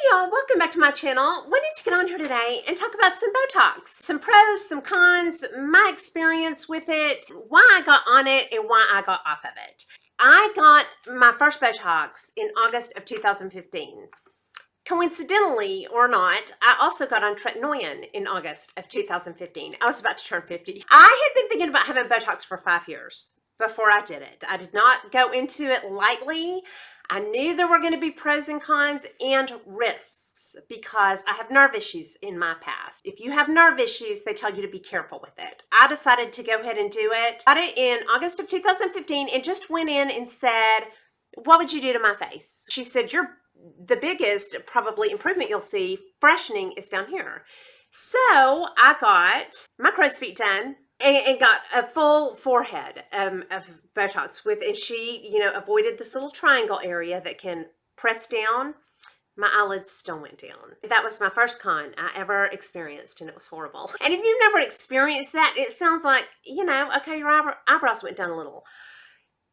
Y'all, welcome back to my channel. Wanted to get on here today and talk about some Botox. Some pros, some cons, my experience with it, why I got on it, and why I got off of it. I got my first Botox in August of 2015. Coincidentally or not, I also got on tretinoin in August of 2015. I was about to turn 50. I had been thinking about having Botox for 5 years before I did it. I did not go into it lightly. I knew there were going to be pros and cons and risks because I have nerve issues in my past. If you have nerve issues, they tell you to be careful with it. I decided to go ahead and do it. Got it in August of 2015 and just went in and said, what would you do to my face? She said, the biggest probably improvement you'll see, freshening, is down here. So I got my crow's feet done and got a full forehead of Botox with, and she, avoided this little triangle area that can press down. My eyelids still went down. That was my first con I ever experienced, and it was horrible. And if you've never experienced that, it sounds like, okay, your eyebrows went down a little.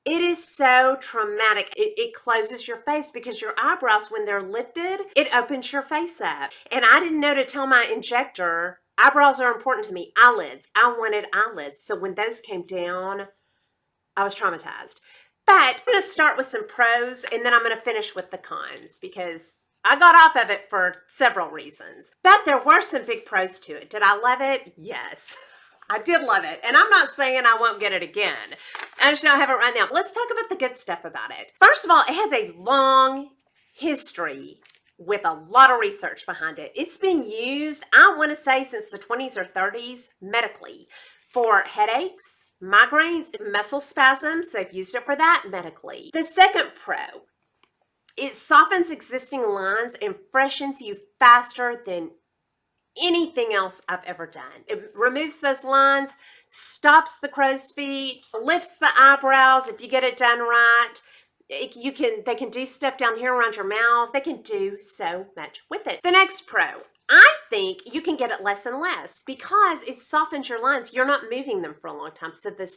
It is so traumatic. It closes your face because your eyebrows, when they're lifted, it opens your face up. And I didn't know to tell my injector, eyebrows are important to me. Eyelids. I wanted eyelids. So when those came down, I was traumatized. But I'm going to start with some pros, and then I'm going to finish with the cons because I got off of it for several reasons. But there were some big pros to it. Did I love it? Yes. I did love it, and I'm not saying I won't get it again. I just don't have it right now. Let's talk about the good stuff about it. First of all, it has a long history with a lot of research behind it. It's been used, I want to say, since the 20s or 30s medically for headaches, migraines, muscle spasms. They've used it for that medically. The second pro, it softens existing lines and freshens you faster than anything else I've ever done. It removes those lines, stops the crow's feet, lifts the eyebrows if you get it done right. They can do stuff down here around your mouth. They can do so much with it. The next pro, I think you can get it less and less because it softens your lines. You're not moving them for a long time. So it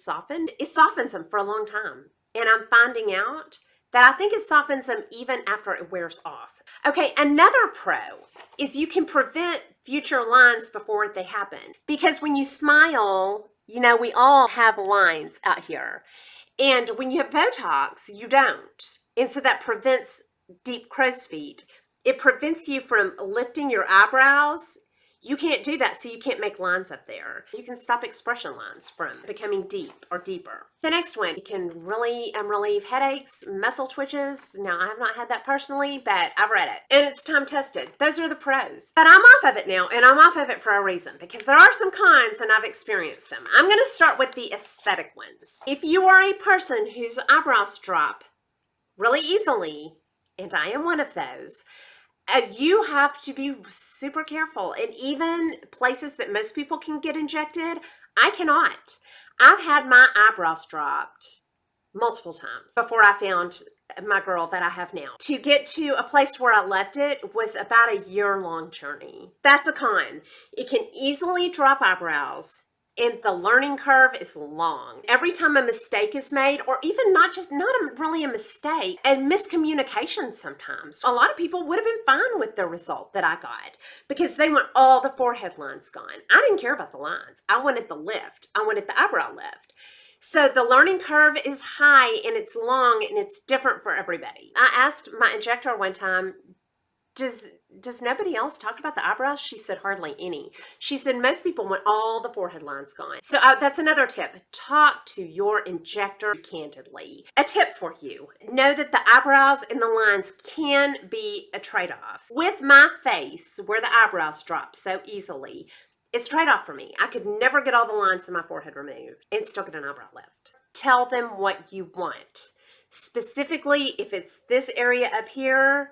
softens them for a long time. And I'm finding out that I think it softens them even after it wears off. Okay, another pro is you can prevent future lines before they happen. Because when you smile, we all have lines out here. And when you have Botox, you don't. And so that prevents deep crow's feet. It prevents you from lifting your eyebrows. You can't do that, so you can't make lines up there. You can stop expression lines from becoming deep or deeper. The next one, it can really relieve headaches, muscle twitches. Now, I have not had that personally, but I've read it, and it's time tested. Those are the pros. But I'm off of it now, and I'm off of it for a reason, because there are some cons, and I've experienced them. I'm going to start with the aesthetic ones. If you are a person whose eyebrows drop really easily, and I am one of those, you have to be super careful. And even places that most people can get injected, I cannot. I've had my eyebrows dropped multiple times before I found my girl that I have now. To get to a place where I left it was about a year-long journey. That's a con. It can easily drop eyebrows, and the learning curve is long. Every time a mistake is made, or even not really a mistake, and miscommunication sometimes. A lot of people would have been fine with the result that I got because they want all the forehead lines gone. I didn't care about the lines. I wanted the lift. I wanted the eyebrow lift. So the learning curve is high, and it's long, and it's different for everybody. I asked my injector one time, does nobody else talk about the eyebrows? She said hardly any. She said most people want all the forehead lines gone. So that's another tip. Talk to your injector candidly. A tip for you. Know that the eyebrows and the lines can be a trade-off. With my face, where the eyebrows drop so easily, it's a trade-off for me. I could never get all the lines in my forehead removed and still get an eyebrow lift. Tell them what you want. Specifically, if it's this area up here,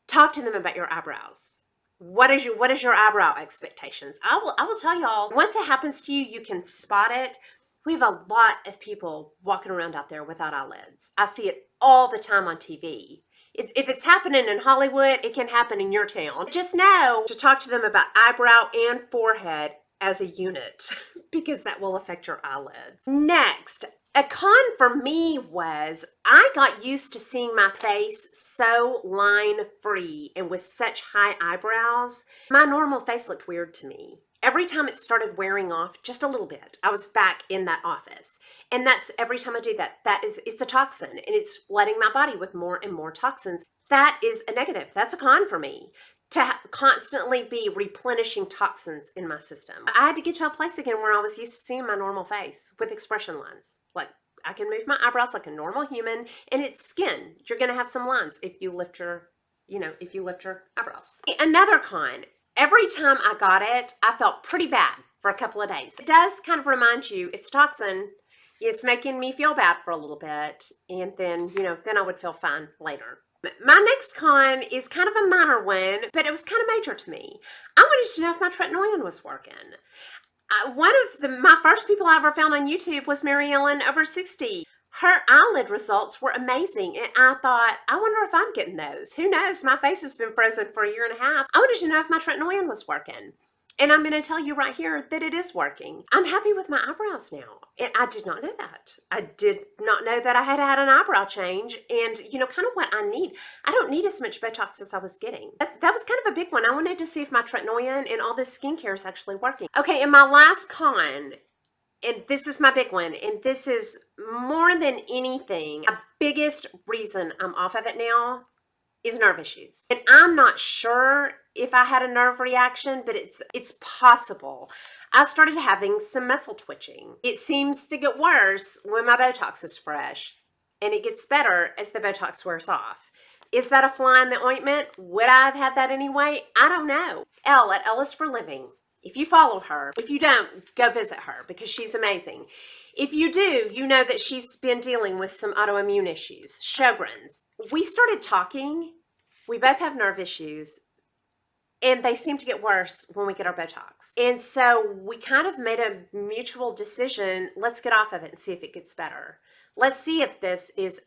talk to them about your eyebrows. What is your eyebrow expectations? I will tell y'all, once it happens to you, you can spot it. We have a lot of people walking around out there without eyelids. I see it all the time on TV. If it's happening in Hollywood, it can happen in your town. Just know to talk to them about eyebrow and forehead as a unit because that will affect your eyelids. Next, A con for me was I got used to seeing my face so line free and with such high eyebrows. My normal face looked weird to me. Every time it started wearing off just a little bit, I was back in that office. And that's every time I do that, it's a toxin and it's flooding my body with more and more toxins. That is a negative. That's a con for me, to constantly be replenishing toxins in my system. I had to get to a place again where I was used to seeing my normal face with expression lines. Like, I can move my eyebrows like a normal human, and it's skin. You're gonna have some lines if you lift your, if you lift your eyebrows. Another con, every time I got it, I felt pretty bad for a couple of days. It does kind of remind you, it's toxin, it's making me feel bad for a little bit, and then, then I would feel fine later. My next con is kind of a minor one, but it was kind of major to me. I wanted to know if my tretinoin was working. One of my first people I ever found on YouTube was Mary Ellen over 60. Her eyelid results were amazing, and I thought, I wonder if I'm getting those. Who knows? My face has been frozen for a year and a half. I wanted to know if my tretinoin was working. And I'm going to tell you right here that it is working. I'm happy with my eyebrows now. And I did not know that. I did not know that I had had an eyebrow change. And, kind of what I need. I don't need as much Botox as I was getting. That was kind of a big one. I wanted to see if my tretinoin and all this skincare is actually working. Okay, and my last con, and this is my big one, and this is more than anything, the biggest reason I'm off of it now is nerve issues. And I'm not sure if I had a nerve reaction, but it's possible. I started having some muscle twitching. It seems to get worse when my Botox is fresh, and it gets better as the Botox wears off. Is that a fly in the ointment? Would I have had that anyway? I don't know. Elle at Ellis for Living. If you follow her, if you don't, go visit her because she's amazing. If you do, you know that she's been dealing with some autoimmune issues, Sjogren's. We started talking. We both have nerve issues, and they seem to get worse when we get our Botox. And so we kind of made a mutual decision. Let's get off of it and see if it gets better. Let's see if this is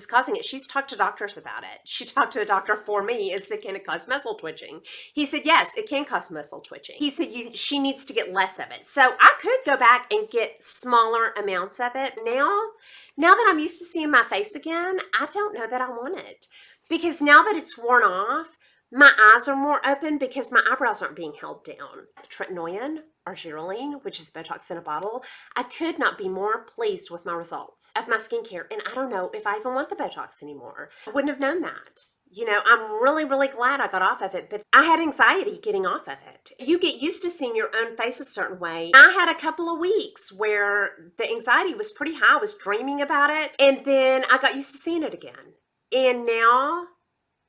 causing it. She's talked to doctors about it. She talked to a doctor for me and said, can it cause muscle twitching? He said, yes, it can cause muscle twitching. He said, she needs to get less of it. So I could go back and get smaller amounts of it. Now that I'm used to seeing my face again, I don't know that I want it. Because now that it's worn off, my eyes are more open because my eyebrows aren't being held down. Tretinoin, allll, which is Botox in a bottle, I could not be more pleased with my results of my skincare. And I don't know if I even want the Botox anymore. I wouldn't have known that. I'm really, really glad I got off of it, but I had anxiety getting off of it. You get used to seeing your own face a certain way. I had a couple of weeks where the anxiety was pretty high. I was dreaming about it, and then I got used to seeing it again. And now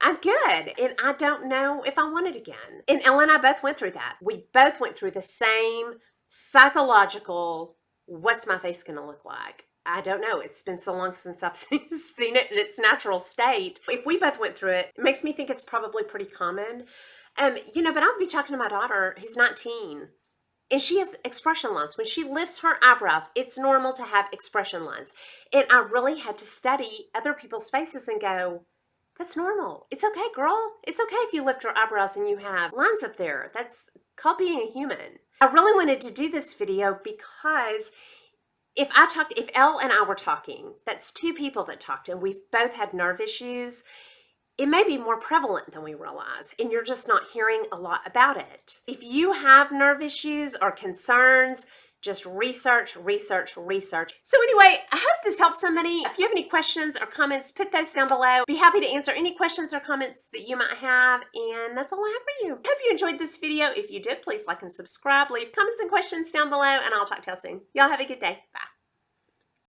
I'm good, and I don't know if I want it again. And Ella and I both went through that. We both went through the same psychological, what's my face going to look like? I don't know. It's been so long since I've seen it in its natural state. If we both went through it, it makes me think it's probably pretty common. But I'll be talking to my daughter who's 19. And she has expression lines. When she lifts her eyebrows, it's normal to have expression lines. And I really had to study other people's faces and go, that's normal. It's okay, girl. It's okay if you lift your eyebrows and you have lines up there. That's called being a human. I really wanted to do this video because if Elle and I were talking, that's two people that talked, and we've both had nerve issues. It may be more prevalent than we realize, and you're just not hearing a lot about it. If you have nerve issues or concerns, just research. So anyway, I hope this helps somebody. If you have any questions or comments, put those down below. I'd be happy to answer any questions or comments that you might have, and that's all I have for you. Hope you enjoyed this video. If you did, please like and subscribe. Leave comments and questions down below, and I'll talk to y'all soon. Y'all have a good day. Bye.